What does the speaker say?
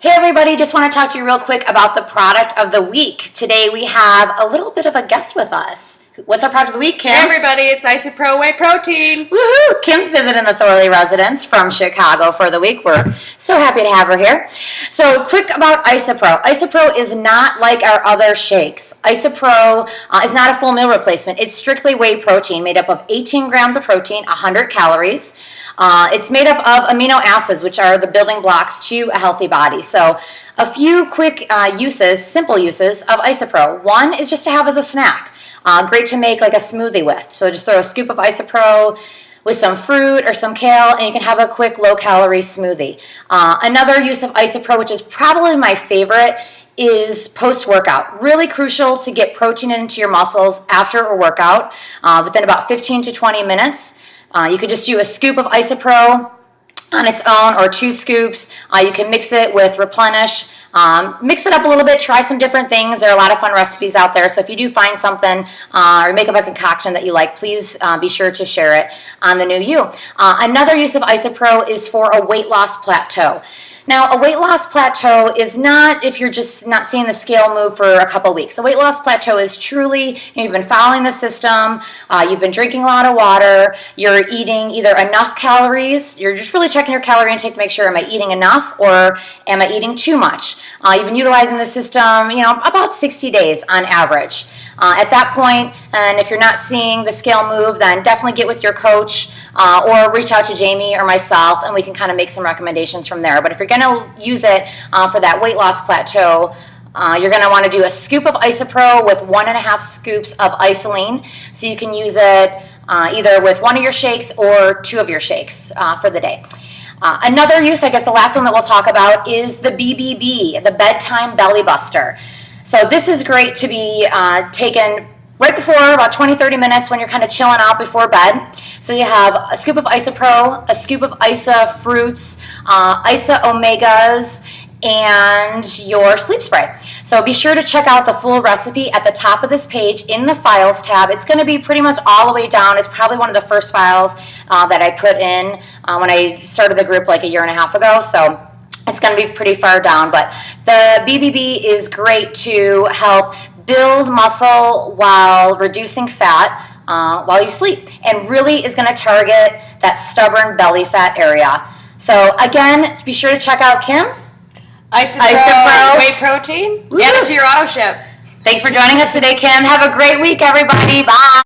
Hey everybody, just want to talk to you real quick about the product of the week. Today we have a little bit of a guest with us. What's our product of the week, Kim? Hey everybody, it's Isopro Whey Protein. Woohoo! Kim's visiting the Thorley residence from Chicago for the week. We're so happy to have her here. So quick about Isopro. Isopro is not like our other shakes. Isopro is not a full meal replacement. It's strictly whey protein made up of 18 grams of protein, 100 calories. It's made up of amino acids, which are the building blocks to a healthy body. So a few quick simple uses of Isopro. One is just to have as a snack. Great to make like a smoothie with. So just throw a scoop of Isopro with some fruit or some kale, and you can have a quick low-calorie smoothie. Another use of Isopro, which is probably my favorite, is post-workout. Really crucial to get protein into your muscles after a workout within about 15 to 20 minutes. You could just do a scoop of Isopro on its own or 2 scoops. You can mix it with Replenish. Mix it up a little bit, try some different things. There are a lot of fun recipes out there, so if you do find something or make up a concoction that you like, please be sure to share it on The New You. Another use of Isopro is for a weight loss plateau. Now, a weight loss plateau is not if you're just not seeing the scale move for a couple weeks. A weight loss plateau is truly, you've been following the system, you've been drinking a lot of water, you're eating either enough calories, you're just really checking your calorie intake to make sure, am I eating enough or am I eating too much? You've been utilizing the system, about 60 days on average. At that point, and if you're not seeing the scale move, then definitely get with your coach or reach out to Jamie or myself, and we can kind of make some recommendations from there. But if you're going to use it for that weight loss plateau, you're going to want to do a scoop of Isopro with 1.5 scoops of Isoline. So you can use it either with one of your shakes or 2 of your shakes for the day. Another use, I guess the last one that we'll talk about, is the BBB, the Bedtime Belly Buster. So this is great to be taken right before, about 20-30 minutes when you're kind of chilling out before bed. So you have a scoop of Isopro, a scoop of Isa fruits, Isa Omegas, and your sleep spray. So be sure to check out the full recipe at the top of this page in the files tab. It's going to be pretty much all the way down. It's probably one of the first files that I put in when I started the group like a year and a half ago. So it's going to be pretty far down, but the BBB is great to help build muscle while reducing fat while you sleep, and really is going to target that stubborn belly fat area. So again, be sure to check out Kim. Isopro Whey Protein. Woo. Add it to your auto ship. Thanks for joining us today, Kim. Have a great week, everybody. Bye.